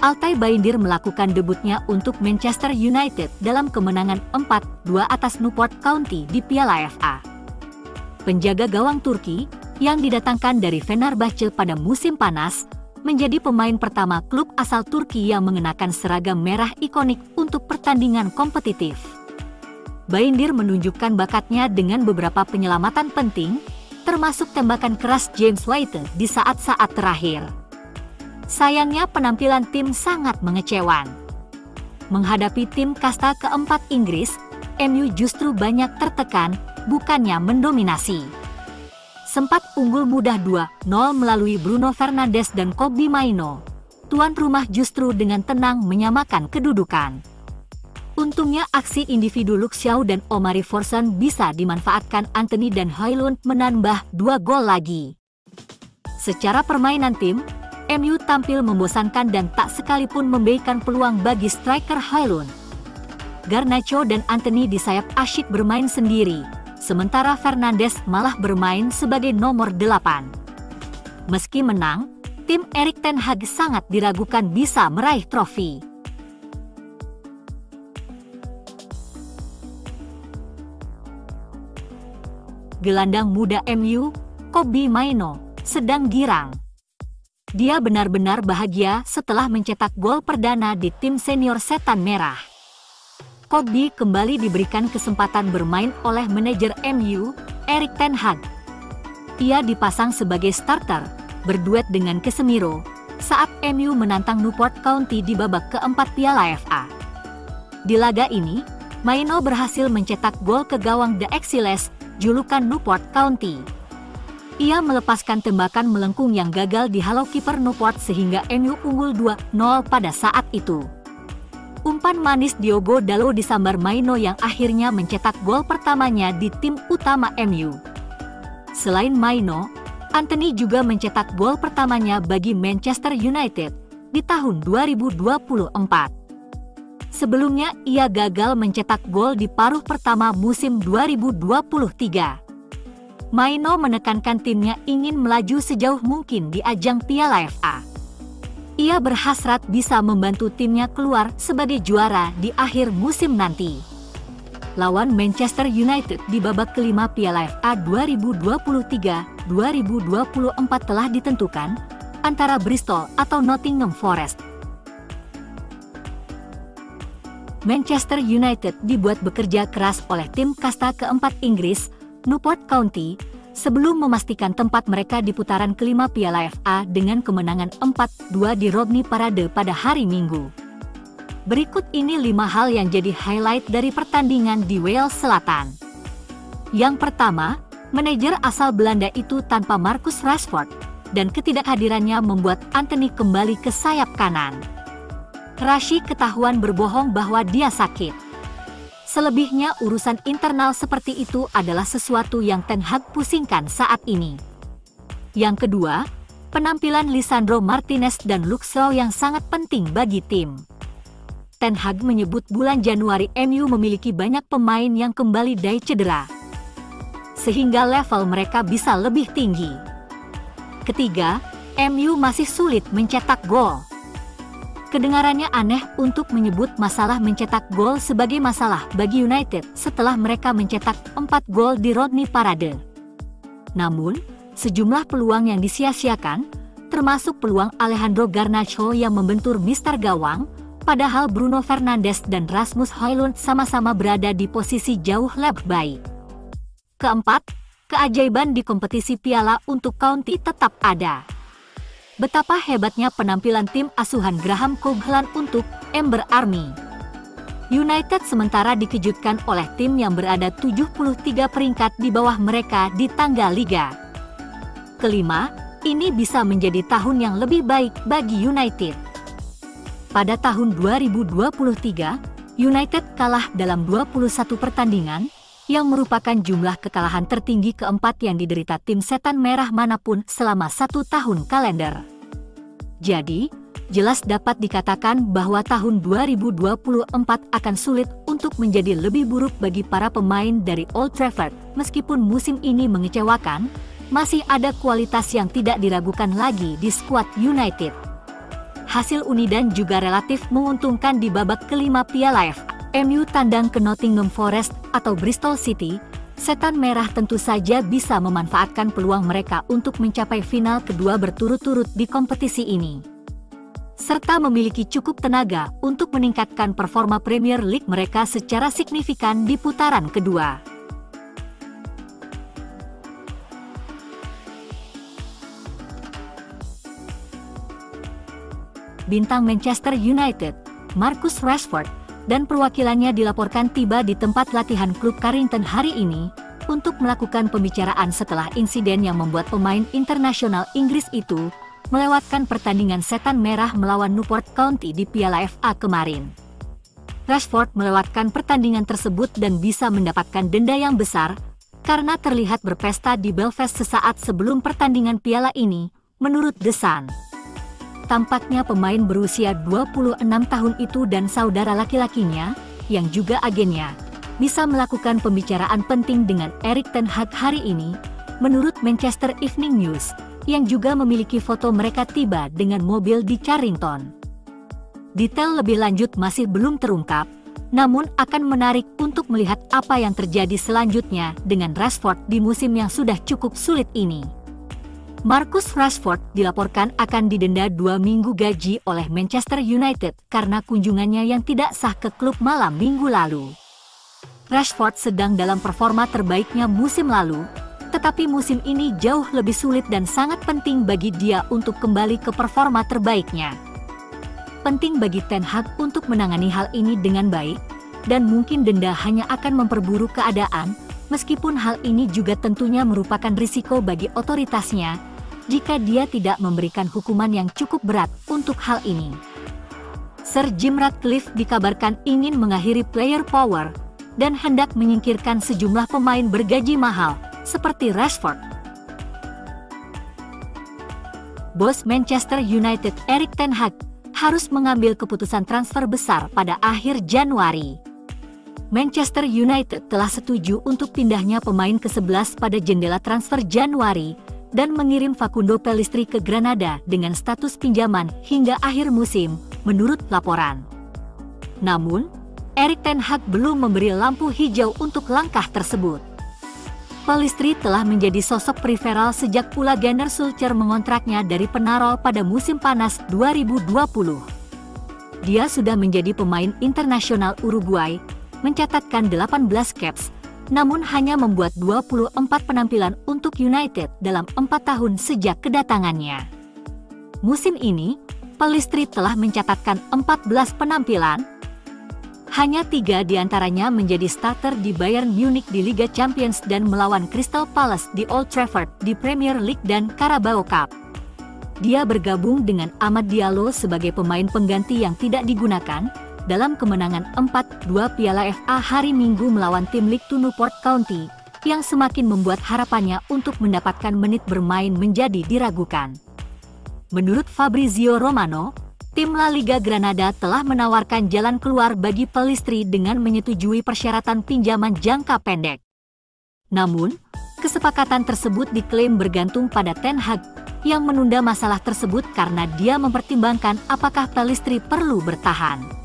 Altay Bayindir melakukan debutnya untuk Manchester United dalam kemenangan 4-2 atas Newport County di Piala FA. Penjaga gawang Turki, yang didatangkan dari Fenerbahce pada musim panas, menjadi pemain pertama klub asal Turki yang mengenakan seragam merah ikonik untuk pertandingan kompetitif. Bayindir menunjukkan bakatnya dengan beberapa penyelamatan penting, termasuk tembakan keras James White di saat-saat terakhir. Sayangnya penampilan tim sangat mengecewakan. Menghadapi tim kasta keempat Inggris, MU justru banyak tertekan, bukannya mendominasi. Sempat unggul mudah 2-0 melalui Bruno Fernandes dan Kobbie Mainoo. Tuan rumah justru dengan tenang menyamakan kedudukan. Untungnya aksi individu Luke Shaw dan Omari Forson bisa dimanfaatkan Antony dan Højlund menambah 2 gol lagi. Secara permainan tim, MU tampil membosankan dan tak sekalipun memberikan peluang bagi striker Højlund. Garnacho dan Antony di sayap asyik bermain sendiri, sementara Fernandes malah bermain sebagai nomor 8. Meski menang, tim Erik ten Hag sangat diragukan bisa meraih trofi. Gelandang muda MU, Kobbie Mainoo, sedang girang. Dia benar-benar bahagia setelah mencetak gol perdana di tim senior Setan Merah. Kobbie kembali diberikan kesempatan bermain oleh manajer MU, Erik ten Hag. Ia dipasang sebagai starter, berduet dengan Casemiro, saat MU menantang Newport County di babak keempat Piala FA. Di laga ini, Mainoo berhasil mencetak gol ke gawang The Exiles, julukan Newport County. Ia melepaskan tembakan melengkung yang gagal dihalau kiper Newport sehingga MU unggul 2-0 pada saat itu. Umpan manis Diogo Dalot disambar Mainoo yang akhirnya mencetak gol pertamanya di tim utama MU. Selain Mainoo, Antony juga mencetak gol pertamanya bagi Manchester United di tahun 2024. Sebelumnya ia gagal mencetak gol di paruh pertama musim 2023. Mainoo menekankan timnya ingin melaju sejauh mungkin di ajang Piala FA. Ia berhasrat bisa membantu timnya keluar sebagai juara di akhir musim nanti. Lawan Manchester United di babak kelima Piala FA 2023-2024 telah ditentukan antara Bristol atau Nottingham Forest. Manchester United dibuat bekerja keras oleh tim kasta keempat Inggris, Newport County, sebelum memastikan tempat mereka di putaran kelima Piala FA dengan kemenangan 4-2 di Rodney Parade pada hari Minggu. Berikut ini 5 hal yang jadi highlight dari pertandingan di Wales Selatan. Yang pertama, manajer asal Belanda itu tanpa Marcus Rashford, dan ketidakhadirannya membuat Antony kembali ke sayap kanan. Rashid ketahuan berbohong bahwa dia sakit. Selebihnya urusan internal seperti itu adalah sesuatu yang Ten Hag pusingkan saat ini. Yang kedua, penampilan Lisandro Martinez dan Luke Shaw yang sangat penting bagi tim. Ten Hag menyebut bulan Januari MU memiliki banyak pemain yang kembali dari cedera, sehingga level mereka bisa lebih tinggi. Ketiga, MU masih sulit mencetak gol. Kedengarannya aneh untuk menyebut masalah mencetak gol sebagai masalah bagi United setelah mereka mencetak 4 gol di Rodney Parade. Namun, sejumlah peluang yang disia-siakan, termasuk peluang Alejandro Garnacho yang membentur mister gawang, padahal Bruno Fernandes dan Rasmus Højlund sama-sama berada di posisi jauh lebih baik. Keempat, keajaiban di kompetisi piala untuk county tetap ada. Betapa hebatnya penampilan tim asuhan Graham Coughlin untuk Ember Army. United sementara dikejutkan oleh tim yang berada 73 peringkat di bawah mereka di tangga liga. Kelima, ini bisa menjadi tahun yang lebih baik bagi United. Pada tahun 2023, United kalah dalam 21 pertandingan, yang merupakan jumlah kekalahan tertinggi keempat yang diderita tim Setan Merah manapun selama 1 tahun kalender. Jadi, jelas dapat dikatakan bahwa tahun 2024 akan sulit untuk menjadi lebih buruk bagi para pemain dari Old Trafford. Meskipun musim ini mengecewakan, masih ada kualitas yang tidak diragukan lagi di skuad United. hasil uni dan juga relatif menguntungkan di babak kelima Piala FA. MU tandang ke Nottingham Forest atau Bristol City. Setan Merah tentu saja bisa memanfaatkan peluang mereka untuk mencapai final kedua berturut-turut di kompetisi ini, serta memiliki cukup tenaga untuk meningkatkan performa Premier League mereka secara signifikan di putaran kedua. Bintang Manchester United, Marcus Rashford, dan perwakilannya dilaporkan tiba di tempat latihan klub Carrington hari ini untuk melakukan pembicaraan setelah insiden yang membuat pemain internasional Inggris itu melewatkan pertandingan Setan Merah melawan Newport County di Piala FA kemarin. Rashford melewatkan pertandingan tersebut dan bisa mendapatkan denda yang besar karena terlihat berpesta di Belfast sesaat sebelum pertandingan piala ini, menurut The Sun. Tampaknya pemain berusia 26 tahun itu dan saudara laki-lakinya, yang juga agennya, bisa melakukan pembicaraan penting dengan Erik ten Hag hari ini, menurut Manchester Evening News, yang juga memiliki foto mereka tiba dengan mobil di Carrington. Detail lebih lanjut masih belum terungkap, namun akan menarik untuk melihat apa yang terjadi selanjutnya dengan Rashford di musim yang sudah cukup sulit ini. Marcus Rashford dilaporkan akan didenda 2 minggu gaji oleh Manchester United karena kunjungannya yang tidak sah ke klub malam minggu lalu. Rashford sedang dalam performa terbaiknya musim lalu, tetapi musim ini jauh lebih sulit dan sangat penting bagi dia untuk kembali ke performa terbaiknya. Penting bagi Ten Hag untuk menangani hal ini dengan baik, dan mungkin denda hanya akan memperburuk keadaan, meskipun hal ini juga tentunya merupakan risiko bagi otoritasnya jika dia tidak memberikan hukuman yang cukup berat untuk hal ini. Sir Jim Ratcliffe dikabarkan ingin mengakhiri player power dan hendak menyingkirkan sejumlah pemain bergaji mahal seperti Rashford. Bos Manchester United Erik ten Hag harus mengambil keputusan transfer besar pada akhir Januari. Manchester United telah setuju untuk pindahnya pemain ke-11 pada jendela transfer Januari dan mengirim Facundo Pellistri ke Granada dengan status pinjaman hingga akhir musim, menurut laporan. Namun, Erik ten Hag belum memberi lampu hijau untuk langkah tersebut. Pellistri telah menjadi sosok preferal sejak pula Gunnar Solskjaer mengontraknya dari Penarol pada musim panas 2020. Dia sudah menjadi pemain internasional Uruguay, mencatatkan 18 caps, namun hanya membuat 24 penampilan untuk United dalam 4 tahun sejak kedatangannya. Musim ini, Pellistri telah mencatatkan 14 penampilan, hanya 3 diantaranya menjadi starter di Bayern Munich di Liga Champions dan melawan Crystal Palace di Old Trafford di Premier League dan Carabao Cup. Dia bergabung dengan Amad Diallo sebagai pemain pengganti yang tidak digunakan dalam kemenangan 4-2 Piala FA hari Minggu melawan tim League Two Newport County, yang semakin membuat harapannya untuk mendapatkan menit bermain menjadi diragukan. Menurut Fabrizio Romano, tim La Liga Granada telah menawarkan jalan keluar bagi Pellistri dengan menyetujui persyaratan pinjaman jangka pendek. Namun, kesepakatan tersebut diklaim bergantung pada Ten Hag, yang menunda masalah tersebut karena dia mempertimbangkan apakah Pellistri perlu bertahan.